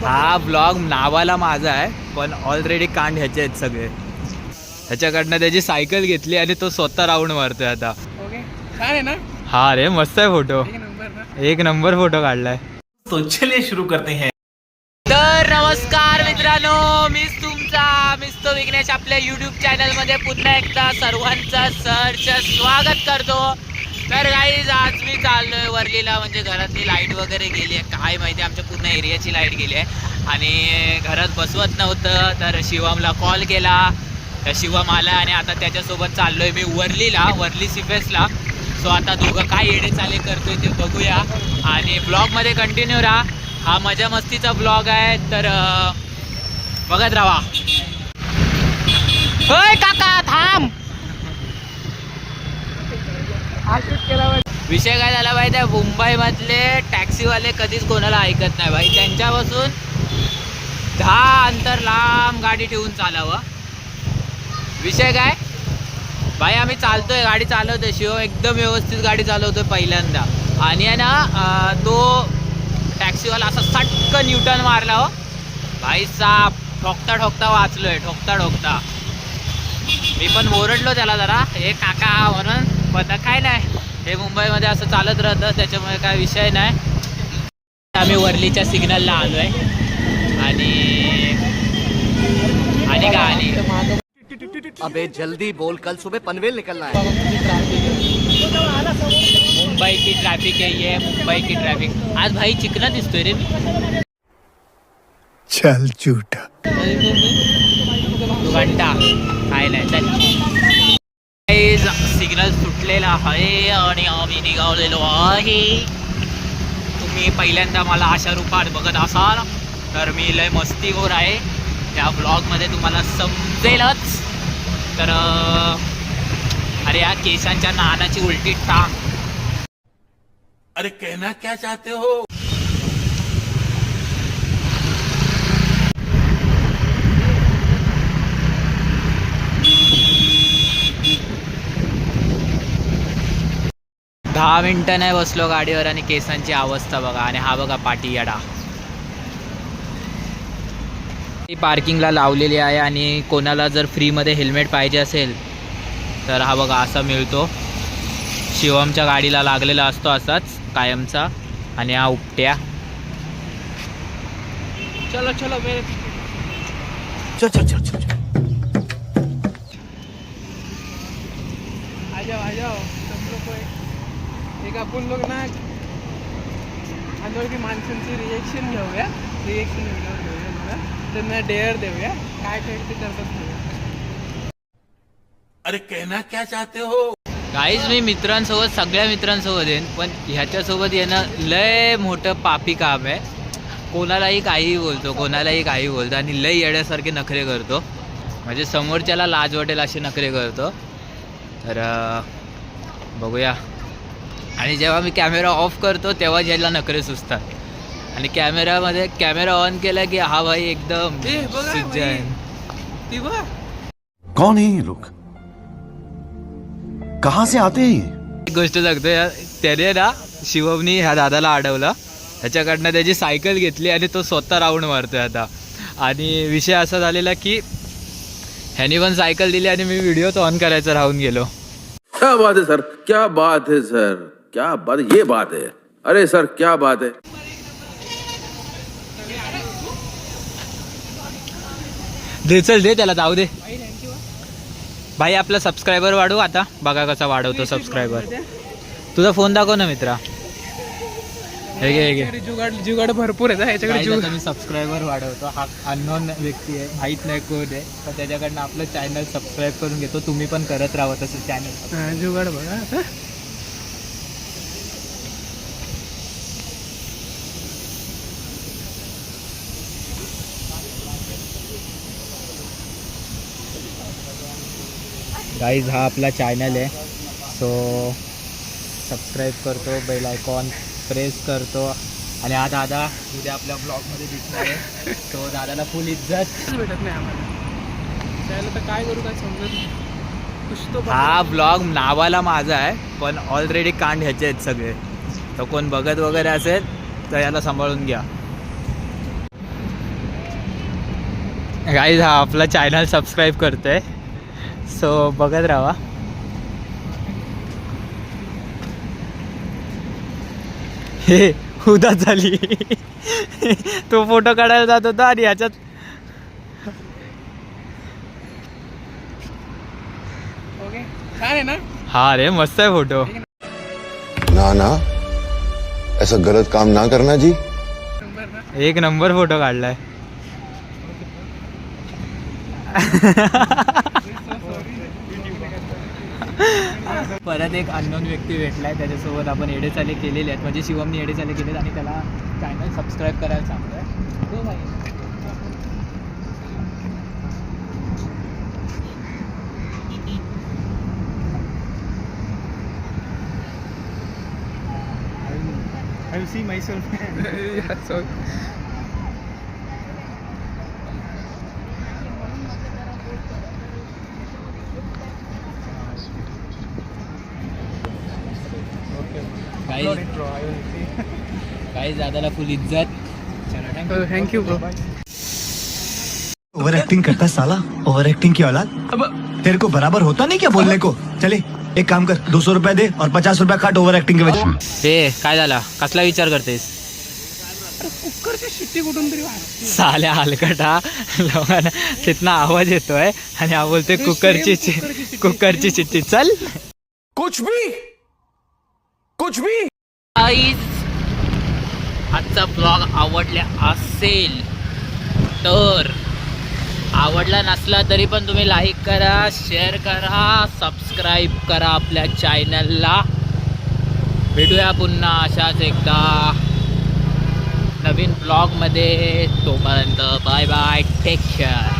हा ब्लॉग नावाला माझा आहे, पण ऑलरेडी कांड ह्याचे आहेत सगळे. ह्याच्याकडनं त्याची सायकल घेतली आणि तो स्वतः राऊंड मारतोय आता. ओके, छान आहे ना? हा रे, मस्त आहे फोटो, एक नंबर ना. एक नंबर फोटो काढलाय. तो चलिए शुरू करते हैं. तर नमस्कार मित्रांनो, मीच तुमचा मिस्तो विघ्नेश आपल्या यूट्यूब चॅनलमध्ये पुन्हा एकदा सर्वांचं सहर्ष स्वागत करतो. तर गाईज आज मी चाललोय वर्लीला, म्हणजे घरातली लाईट वगैरे गेली आहे, काय माहिती आमच्या पूर्ण एरियाची लाईट गेली आहे आणि घरात बसवत नव्हतं. तर शिवमला कॉल केला, तर शिवम आला आणि आता त्याच्यासोबत चाललोय मी वर्ली सिफेसला. सो आता दोघं काय येडे चाले करतोय ते बघूया आणि ब्लॉगमध्ये कंटिन्यू राहा. हा मजा मस्तीचा ब्लॉग आहे, तर बघत राहा. होय काका थांब. विषय काय झाला माहिती आहे, मुंबईमधले टॅक्सीवाले कधीच कोणाला ऐकत नाही भाई. त्यांच्यापासून 10 अंतर लांब गाडी ठेवून चालावं. विषय काय भाई, आम्ही चालतोय, गाडी चालवतोय, शिव एकदम व्यवस्थित गाडी चालवतोय पहिल्यांदा, आणि आहे ना तो टॅक्सीवाला असा सटकन न्यूटन मारला हो भाई साप. ठोकता ठोकता वाचलोय, ठोकता ठोकता. मी पण ओरडलो त्याला जरा, हे काका म्हणून, पण काय नाही, हे मुंबईमध्ये असं चालत राहतं, त्याच्यामुळे काय विषय नाही. आम्ही वर्लीच्या सिग्नलला आलोय आणि का अबे जल्दी बोल, कल सुबह पनवेल निकलना है. मुंबई की ट्रॅफिक आहे, ये मुंबई की ट्रॅफिक. आज भाई चिकना दिसतोय रे मी. चल झूठा. तू घंटा काय नाही, चल. सिग्नल सुटलेला आहे आणि आम्ही निघालेलो आहे. तुम्ही पहिल्यांदा मला अशा रूपात बघत असाल तर मी लय मस्तीखोर आहे, त्या ब्लॉगमध्ये तुम्हाला समजेलच. तर अरे या केसांच्या नानाची उलटी टांग. अरे कहना क्या चाहते हो? दहा मिनिटं नाही बसलो गाडीवर आणि केसांची अवस्था बघा. आणि हा बघा पाटी याडा पार्किंगला लावलेली आहे, आणि कोणाला जर फ्रीमध्ये हेल्मेट पाहिजे असेल तर हा बघा असा मिळतो. शिवमच्या गाडीला लागलेला असतो असाच कायमचा. आणि हा उपट्या. चलो चलो मेरे चल चल चल चल. आ जाओ सब लोग को एक आपण लोग ना अनोळखी माणसांची रिएक्शन घेऊया. रिएक्शन घेऊया, त्यांना डेअर देऊया, काय काय ते करतात बघूया. अरे कहना क्या चाहते हो? काहीच मी मित्रांसोबत, सगळ्या मित्रांसोबत येईन, पण ह्याच्यासोबत येणं लय मोठं पापी काम आहे. कोणालाही काहीही बोलतो आणि लय येड्यासारखे नखरे करतो, म्हणजे समोरच्याला लाज वाटेल असे नखरे करतो. तर बघूया. आणि जेव्हा मी कॅमेरा ऑफ करतो तेव्हा ज्याला नखरे सुचतात, आणि कॅमेरा ऑन केला की हा भाई एकदम ती बघ कौन है ये लोग, कहाँ से आते हैं? एक गोष्ट सांगतो, त्याने ना शिवमनी ह्या दादाला अडवलं, ह्याच्याकडनं त्याची सायकल घेतली आणि तो स्वतः राऊंड मारतोय आता. आणि विषय असा झालेला की ह्यानी पण सायकल दिली आणि मी व्हिडिओ तो ऑन करायचा राहून गेलो. क्या बात है सर, क्या बात है सर, क्या बात, ये बात है. अरे सर क्या बात है. चल दे त्याला, जाऊ दे भाई. आपला सबस्क्रायबर वाढवू आता, बघा कसा वाढवतो सबस्क्रायबर. तुझा फोन दाखव ना मित्रा. हे घे जुगाड भरपूर आहे याच्याकडे. मी सबस्क्रायबर वाढवतो. हा अननोन व्यक्ती आहे, माहीत नाही कोण आहे, पण त्याच्याकडनं आपलं चॅनल सबस्क्राईब करून घेतो. तुम्ही पण करत राहा तसं चॅनल. जुगाड बघा आता. गाईज हा आपला चॅनल आहे, सो सबस्क्राईब करतो, बेल आयकॉन प्रेस करतो. आणि हा दादा उद्या आपल्या ब्लॉगमध्ये दिसणार आहे, तो दादाला फुल इज्जत भेटत नाही आम्हाला. त्याला तर काय करू काय समजत नाही. हा ब्लॉग नावाला माझा आहे, पण ऑलरेडी कांड ह्याचे आहेत सगळे. तर कोण बघत वगैरे असेल तर याला सांभाळून घ्या. गाईज हा आपला चॅनल सबस्क्राईब करतोय, सो बघत राहा. हे उदास झाली. तो फोटो काढायला जात होता आणि ह्याच्यात ओके छान आहे ना. हा रे मस्त आहे फोटो. ना ना ऐसा गलत काम ना करना जी. नंबर ना. एक नंबर फोटो काढलाय. परत एक अननोन व्यक्ती भेटलाय, त्याच्यासोबत आपण एडेचाले केलेले आहेत, म्हणजे शिवमनी एडेचाले केलेत आणि त्याला चॅनल सबस्क्राईब करायला सांगतोय. हो भाई. I will see myself. Yeah, so काही दादाला फुल इज्जत. Thank you bro. ओवर एक्टिंग करता है साला, ओवर एक्टिंग की औलाद. तेरे को बराबर होता नहीं क्या बोलने को. चले एक काम कर, 200 रुपया दे और 50 रुपया काट ओवर एक्टिंग के वजह. हे काय झाला, कसला विचार करतेस कुकरची शिट्टी कुठून तरी वाजते. साल्या हलकटा. लोकांना तिथनं आवाज येतोय आणि हा बोलतोय कुकरची कुकरची चिठ्ठी. चल कुछ भी आजचा ब्लॉग आवडला असेल तर, आवडला नसला तरी पण तुम्ही लाईक करा, शेअर करा, सबस्क्राईब करा आपल्या चॅनलला. भेटूया पुन्हा अशाच एकदा नवीन ब्लॉगमध्ये. तोपर्यंत बाय बाय, टेक केअर.